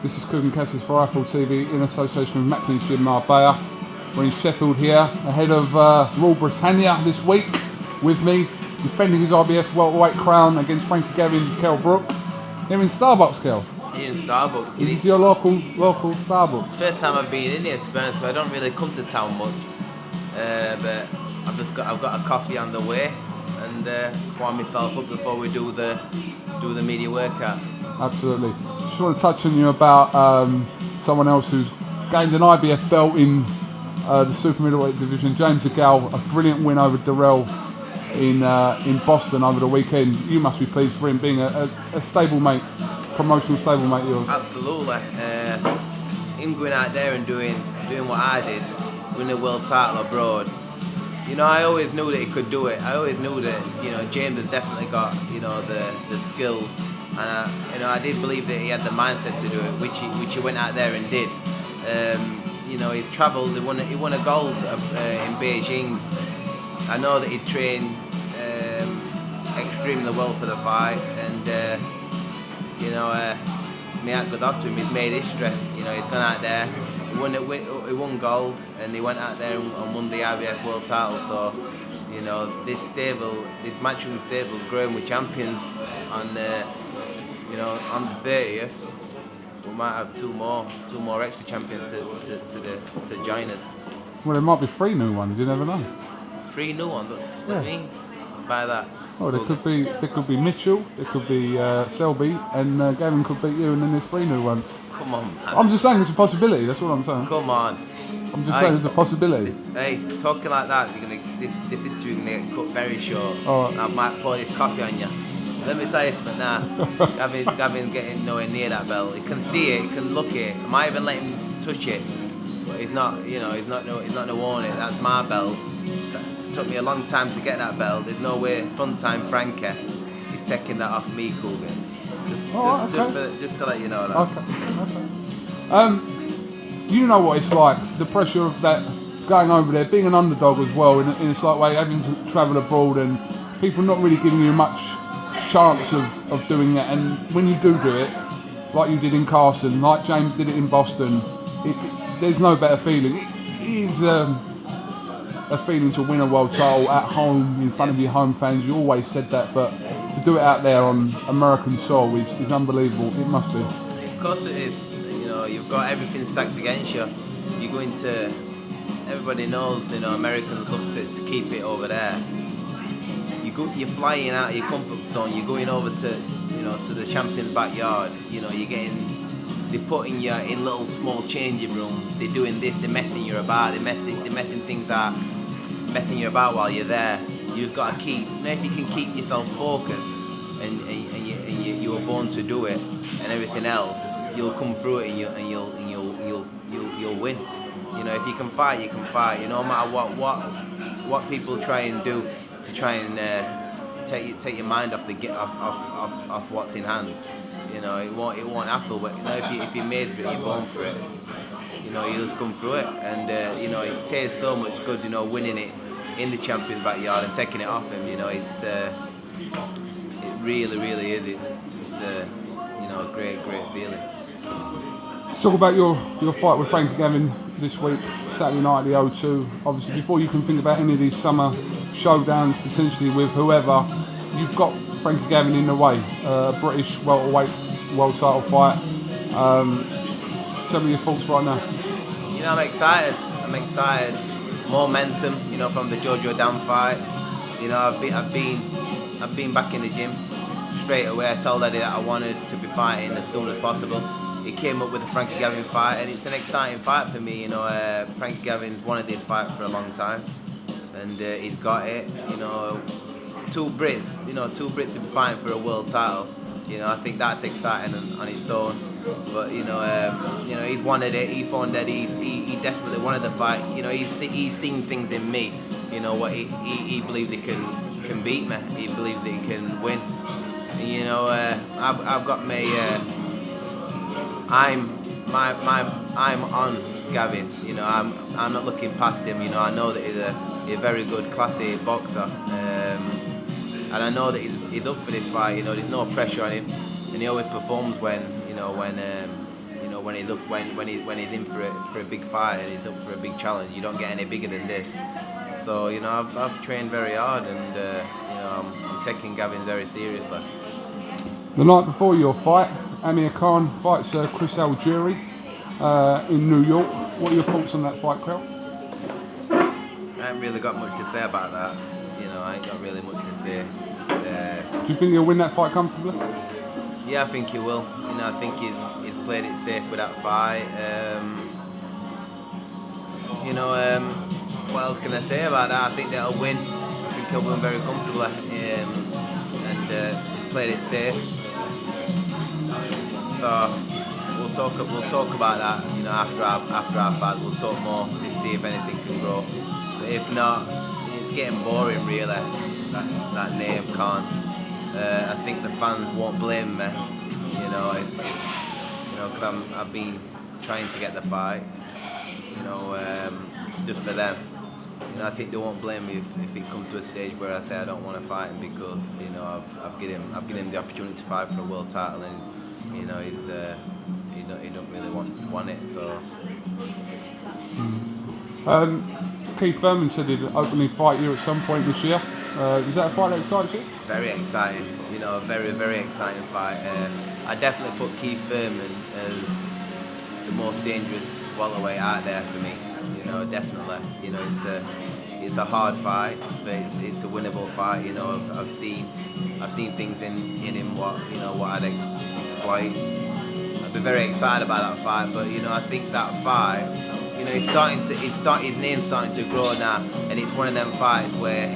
This is Coogan Cassius for Eiffel TV in association with Macklin's Gym Marbella. We're in Sheffield here, ahead of Royal Britannia this week. With me, defending his IBF welterweight crown against Frankie Gavin, KELL BROOK. Here in Starbucks, KELL. Here in Starbucks. This is your local Starbucks. First time I've been in here, to be honest. I don't really come to town much, but I've got a coffee on the way and warm myself up before we do the media workout. Absolutely. Just want to touch on you about someone else who's gained an IBF belt in the super middleweight division, James DeGALE. A brilliant win over DeGALE in Boston over the weekend. You must be pleased for him being a stablemate, promotional stablemate of yours. Absolutely. Him going out there and doing what I did, winning a world title abroad. You know, I always knew that he could do it. I always knew that, you know, James has definitely got, you know, the skills. And I did believe that he had the mindset to do it, which he went out there and did. You know, he's travelled. He won a gold in Beijing. I know that he trained extremely well for the fight, and you know, my hat goes off to him. He's made history. You know, he's gone out there. He won gold, and he went out there and won the IBF world title. So, you know, this matchroom stable is growing with champions. You know, on the 30th, we might have two more extra champions to join us. Well, there might be 3 new ones. You never know. 3 new ones. What do you mean by that? Oh, there could be Mitchell, there could be Selby, and Gavin could beat you, and then there's 3 new ones. Come on, man. I'm just saying it's a possibility. That's what I'm saying. Come on. I'm just saying it's a possibility. Hey, talking like that, this interview is gonna get cut very short. Right. And I might pour this coffee on you. Let me tell you something now. Gavin's getting nowhere near that belt. He can see it, he can look it. I might even let him touch it, but he's not. You know, he's not no own it. That's my belt. It took me a long time to get that belt. There's no way Fun Time Frankie is taking that off me, Coogan. Just to let you know that. Okay. You know what it's like, the pressure of that going over there, being an underdog as well, in a slight way, having to travel abroad and people not really giving you much chance of doing that. And when you do it, like you did in Carson, like James did it in Boston, there's no better feeling. It is a feeling to win a world title at home in front of your home fans. You always said that, but to do it out there on American soil is unbelievable. It must be. Of course it is. You know, you've got everything stacked against you. You're going to. Everybody knows, you know, Americans love to keep it over there. You're flying out of your comfort zone. You're going over to, you know, to the champion's backyard. You know, they're putting you in little small changing rooms. They're doing this. They're messing you about. They're messing things up. Messing you about while you're there. You've got to keep. You know, if you can keep yourself focused and you were born to do it and everything else, you'll come through it and you'll win. You know, if you can fight, you can fight. You know, no matter what people try and do to try and take your mind off off what's in hand. You know, it won't happen. But you know, if you're made for it, you're born for it. You know, you just come through it, and you know, it tastes so much good. You know, winning it in the champion's backyard and taking it off him. You know, it really is. It's you know, a great feeling. Let's talk about your fight with Frankie Gavin this week, Saturday night at the O2. Obviously, before you can think about any of these summer showdowns potentially with whoever, you've got Frankie Gavin in the way, British welterweight world title fight. Tell me your thoughts right now. You know, I'm excited. Momentum, you know, from the Jojo Dan fight. You know, I've been back in the gym straight away. I told Eddie that I wanted to be fighting as soon as possible. He came up with the Frankie Gavin fight, and it's an exciting fight for me. You know, Frankie Gavin's wanted this fight for a long time, and he's got it. You know, two Brits to be fighting for a world title. You know, I think that's exciting on its own. But you know, he's wanted it. He found that he desperately wanted the fight. You know, he's seen things in me. You know, what he believes he can beat me. He believes that he can win. And, you know, I've got my. I'm on Gavin. You know, I'm not looking past him. You know, I know that he's a very good, classy boxer, and I know that he's up for this fight. You know, there's no pressure on him, and he always performs when you know, when he's in for a big fight and he's up for a big challenge, you don't get any bigger than this. So you know, I've trained very hard, and you know, I'm taking Gavin very seriously. The night before your fight, Amir Khan fights Chris Algieri in New York. What are your thoughts on that fight, Kel? I haven't really got much to say about that. You know, I ain't got really much to say. Do you think he'll win that fight comfortably? Yeah, I think he will. You know, I think he's played it safe with that fight. You know, what else can I say about that? I think that he'll win. I think he'll win very comfortably, and he's played it safe. So we'll talk about that. You know, after our fight, we'll talk more, see if anything can grow. But if not, it's getting boring, really. That name Khan. I think the fans won't blame me. You know, because I've been trying to get the fight. You know, just for them. You know, I think they won't blame me if it comes to a stage where I say I don't want to fight him, because you know I've given him the opportunity to fight for a world title, and you know he don't really want it. So. Keith Thurman said he'd openly fight you at some point this year. Is that a fight that excites you? Very exciting. You know, a very, very exciting fight. I definitely put Keith Thurman as the most dangerous welterweight out there for me. You know, definitely. You know, it's a hard fight, but it's a winnable fight. You know, I've seen things in him what I'd exploit. I'd be very excited about that fight, but you know, I think that fight, you know, his name's starting to grow now, and it's one of them fights where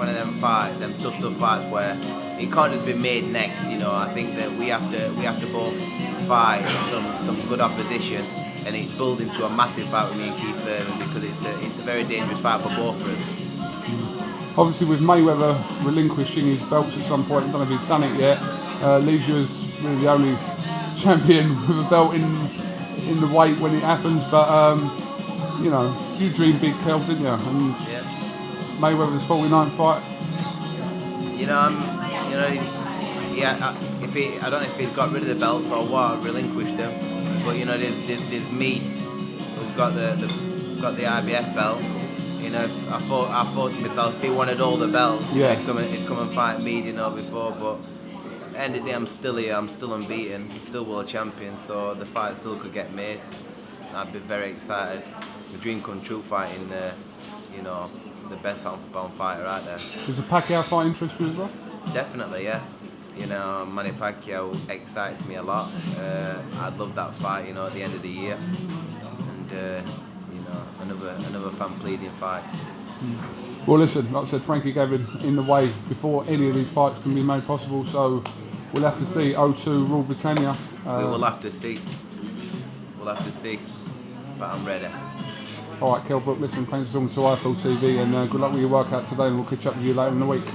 them tough fights where it can't just be made next. You know, I think that we have to both fight some good opposition, and it's building to a massive fight with me and Keith Thurman, because it's a very dangerous fight for both of us. Obviously, with Mayweather relinquishing his belts at some point, I don't know if he's done it yet, leaves you as really the only champion with a belt in the weight when it happens. But you know, you dreamed big, Kel, didn't you? And yeah. Mayweather's 49th fight. You know, I don't know if he's got rid of the belts or what, relinquished them. But you know, there's me who've got the IBF belt. You know, I thought to myself, if he wanted all the belts, yeah, he'd come and fight me, you know, before. But at the end of the day, I'm still here. I'm still unbeaten. I'm still world champion. So the fight still could get made. I'd be very excited. The dream come true, fighting, you know, the best pound for pound fighter out there. Does the Pacquiao fight interest you as well? Definitely, yeah. You know, Manny Pacquiao excites me a lot. I'd love that fight, you know, at the end of the year, and you know, another fan-pleasing fight. Well, listen, like I said, Frankie Gavin in the way before any of these fights can be made possible. So we'll have to see. 0-2 Rule Britannia. We will have to see. We'll have to see. But I'm ready. All right, KELL BROOK, listen, thanks for talking to IFL TV, and good luck with your workout today, and we'll catch up with you later in the week.